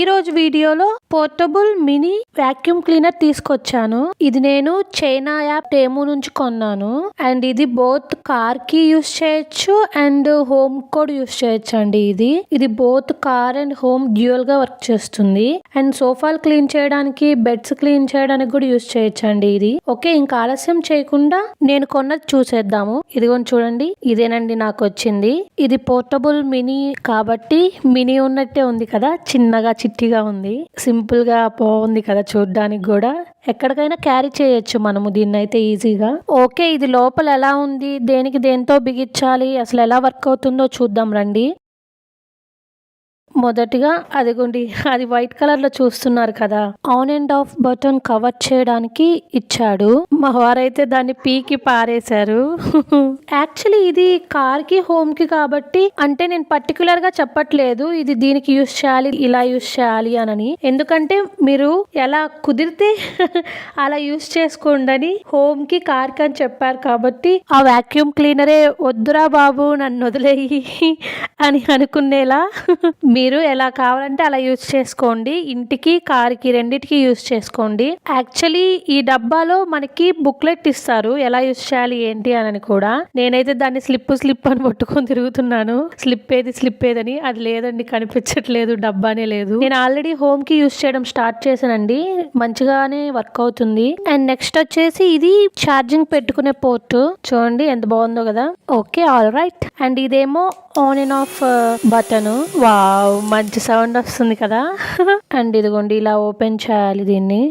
ఈ రోజు వీడియోలో పోర్టబుల్ మినీ వాక్యూమ్ క్లీనర్ తీసుకొచ్చాను. ఇది నేను చైనా యాప్ టేము నుంచి కొన్నాను. అండ్ ఇది బోత్ కార్ కి యూస్ చేయొచ్చు అండ్ హోమ్ కూడా యూస్ చేయొచ్చు అండి. ఇది both car and home dual గా వర్క్ చేస్తుంది. అండ్ సోఫాలు క్లీన్ చేయడానికి, బెడ్స్ క్లీన్ చేయడానికి కూడా యూస్ చేయొచ్చు అండి. ఇది ఓకే, ఇంకా ఆలస్యం చేయకుండా నేను కొన్నది చూసేద్దాము. ఇదిగోని చూడండి, ఇదేనండి నాకు వచ్చింది. ఇది పోర్టబుల్ మినీ కాబట్టి మినీ ఉన్నట్టే ఉంది కదా, చిన్నగా చిట్టిగా ఉంది, సింపుల్ గా బాగుంది కదా చూడడానికి కూడా. ఎక్కడికైనా క్యారీ చేయొచ్చు మనము దీన్ని అయితే ఈజీగా. ఓకే, ఇది లోపల ఎలా ఉంది, దేంతో బిగించాలి, అసలు ఎలా వర్క్ అవుతుందో చూద్దాం రండి. మొదటిగా అదిగోండి, అది వైట్ కలర్ లో చూస్తున్నారు కదా, on and of button cover చేయడానికి ఇచ్చాడు. మా వారైతే దాన్ని పీకి పారేశారు. యాక్చువల్లీ ఇది కార్ కి హోమ్ కి కాబట్టి, అంటే నేను పర్టికులర్ గా చెప్పట్లేదు ఇది దీనికి యూస్ చేయాలి, ఇలా యూస్ చేయాలి అని. ఎందుకంటే మీరు ఎలా కుదిరితే అలా యూస్ చేసుకోండి అని హోమ్ కి, కార్ కి అని చెప్పారు కాబట్టి, ఆ వాక్యూమ్ క్లీనరే వద్దురా బాబు నన్ను వదిలేయి అని అనుకునేలా మీరు ఎలా కావాలంటే అలా యూజ్ చేసుకోండి. ఇంటికి, కార్కి రెండిటికి యూజ్ చేసుకోండి. యాక్చువల్లీ ఈ డబ్బాలో మనకి బుక్లెట్ ఇస్తారు ఎలా యూజ్ చేయాలి ఏంటి అని కూడా. నేనైతే దాన్ని స్లిప్ అని పట్టుకొని తిరుగుతున్నాను, స్లిప్ ఏదని. అది లేదండి, కనిపించట్లేదు, డబ్బానే లేదు. నేను ఆల్రెడీ హోమ్ కి యూజ్ చేయడం స్టార్ట్ చేశానండి, మంచిగానే వర్క్ అవుతుంది. అండ్ నెక్స్ట్ వచ్చేసి ఇది ఛార్జింగ్ పెట్టుకునే పోర్ట్, చూడండి ఎంత బాగుందో కదా. Okay, all right. అండ్ ఇదేమో on and of button. Wow, మంచి సౌండ్ వస్తుంది కదా. అండ్ ఇదిగోండి, ఇలా ఓపెన్ చేయాలి దీన్ని.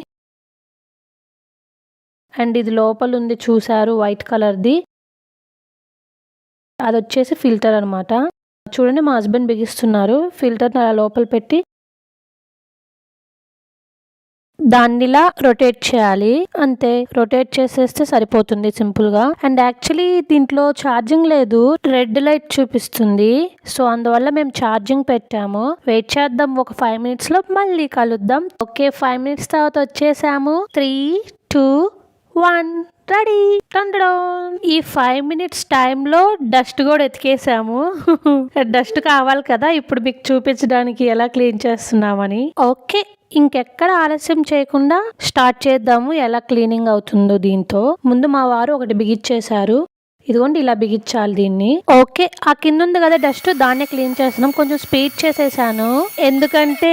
అండ్ ఇది లోపల ఉంది చూసారు, వైట్ కలర్ది. అది వచ్చేసి ఫిల్టర్ అనమాట. చూడండి, మా హస్బెండ్ బిగిస్తున్నారు. ఫిల్టర్ అలా లోపల పెట్టి దాన్నిలా రొటేట్ చేయాలి, అంతే. రొటేట్ చేసేస్తే సరిపోతుంది సింపుల్ గా. అండ్ యాక్చువల్లీ దీంట్లో ఛార్జింగ్ లేదు, రెడ్ లైట్ చూపిస్తుంది. సో అందువల్ల మేము ఛార్జింగ్ పెట్టాము. వెయిట్ చేద్దాం, ఒక 5 minutes లో మళ్ళీ కలుద్దాం. ఓకే, 5 minutes తర్వాత వచ్చేసాము. 3, 2, 1 రెడీ. ఈ 5 minutes టైంలో డస్ట్ కూడా ఎతికేసాము. డస్ట్ కావాలి కదా ఇప్పుడు మీకు చూపించడానికి ఎలా క్లీన్ చేస్తున్నామని. ఓకే, ఇంకెక్కడ ఆలస్యం చేయకుండా స్టార్ట్ చేద్దాము ఎలా క్లీనింగ్ అవుతుందో. దీంతో ముందు మా వారు ఒకటి బిగిచ్చేశారు. ఇదిగోండి, ఇలా బిగించాలి దీన్ని. ఓకే, ఆ కింద ఉంది కదా డస్ట్, దాన్నే క్లీన్ చేస్తున్నాం. కొంచెం స్పీడ్ చేసేసాను, ఎందుకంటే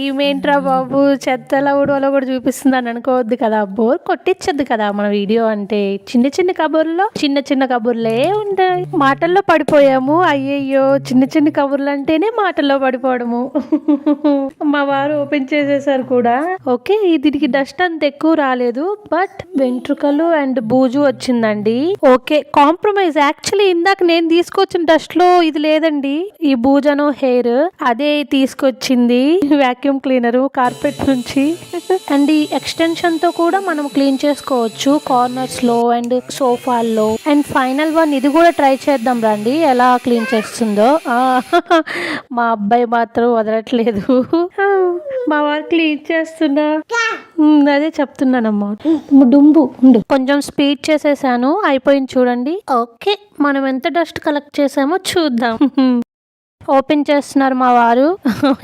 ఈమెంట్రా బాబు చెత్తలా ఊడవలో కూడా చూపిస్తుంది అని అనుకోవద్దు కదా, బోర్ కొట్టించద్దు కదా మన వీడియో అంటే. చిన్న చిన్న కబుర్లే ఉంటాయి, మాటల్లో పడిపోయాము. అయ్యయ్యో, చిన్న కబుర్లు అంటేనే మాటల్లో పడిపోవడము. మా వారు ఓపెన్ చేసేసారు కూడా. ఓకే, దీనికి డస్ట్ అంత ఎక్కువ రాలేదు, బట్ వెంట్రుకలు అండ్ బూజు వచ్చిందండి. Okay, compromise. యాక్చువల్లీ ఇందాక నేను తీసుకొచ్చిన డస్ట్ లో ఇది లేదండి, ఈ బూజను హెయిర్ అదే తీసుకొచ్చింది వాక్యూమ్ క్లీనర్ కార్పెట్ నుంచి. అండ్ ఈ ఎక్స్టెన్షన్ తో కూడా మనం క్లీన్ చేసుకోవచ్చు కార్నర్స్ లో అండ్ సోఫాల్లో. అండ్ ఫైనల్ వన్, ఇది కూడా ట్రై చేద్దాం రండి ఎలా క్లీన్ చేస్తుందో. మా అబ్బాయి మాత్రం వదలట్లేదు, మా వారు క్లీన్ చేస్తున్నా. అదే చెప్తున్నానమ్మా, డుంబు కొంచెం స్పీడ్ చేసేసాను, అయిపోయింది చూడండి. ఓకే, మనం ఎంత డస్ట్ కలెక్ట్ చేసామో చూద్దాం. ఓపెన్ చేస్తున్నారు మా వారు.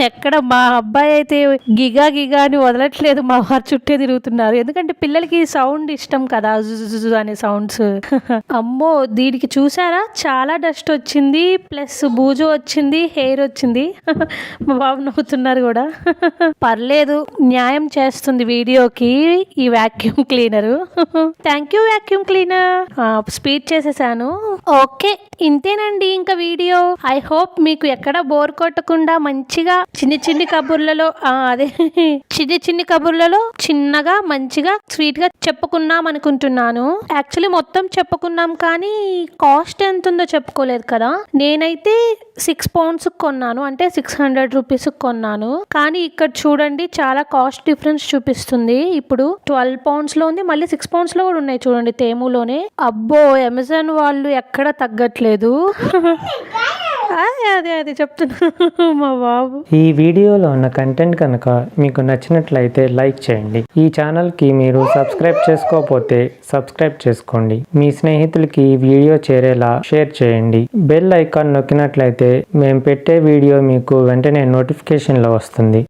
ఎక్కడ మా అబ్బాయి అయితే గిగా అని వదలట్లేదు, మా వారు చుట్టే తిరుగుతున్నారు. ఎందుకంటే పిల్లలకి సౌండ్ ఇష్టం కదా, జుజు అనే సౌండ్స్. అమ్మో, దీనికి చూసారా చాలా డస్ట్ వచ్చింది, ప్లస్ బూజు వచ్చింది, హెయిర్ వచ్చింది. మా బాబు నవ్వుతున్నారు కూడా. పర్లేదు, న్యాయం చేస్తుంది వీడియోకి ఈ vacuum cleaner. Thank you vacuum cleaner. Speed చేసేసాను. ఓకే, ఇంతేనండి ఇంకా వీడియో. ఐ హోప్ మీకు ఎక్కడ బోర్ కొట్టకుండా మంచిగా చిన్ని కబుర్లలో చిన్ని కబుర్లలో చిన్నగా మంచిగా స్వీట్ గా చెప్పుకున్నాం అనుకుంటున్నాను. యాక్చువల్లీ మొత్తం చెప్పుకున్నాం కానీ కాస్ట్ ఎంత ఉందో చెప్పుకోలేదు కదా. నేనైతే 6 pounds కొన్నాను, అంటే 600 rupees కొన్నాను. కానీ ఇక్కడ చూడండి చాలా కాస్ట్ డిఫరెన్స్ చూపిస్తుంది. ఇప్పుడు 12 pounds లో ఉంది, మళ్ళీ 6 pounds లో కూడా ఉన్నాయి చూడండి తేములోనే. అబ్బో, అమెజాన్ వాళ్ళు ఎక్కడ తగ్గట్లేదు. అదే చెప్తున్నా మా బాబు. ఈ వీడియోలో ఉన్న కంటెంట్ కనుక మీకు నచ్చినట్లయితే లైక్ చేయండి. ఈ ఛానల్ కి మీరు సబ్స్క్రైబ్ చేసుకోకపోతే సబ్స్క్రైబ్ చేసుకోండి. మీ స్నేహితులకి ఈ వీడియో చేరేలా షేర్ చేయండి. బెల్ ఐకాన్ నొక్కినట్లయితే మేము పెట్టే వీడియో మీకు వెంటనే నోటిఫికేషన్ లో వస్తుంది.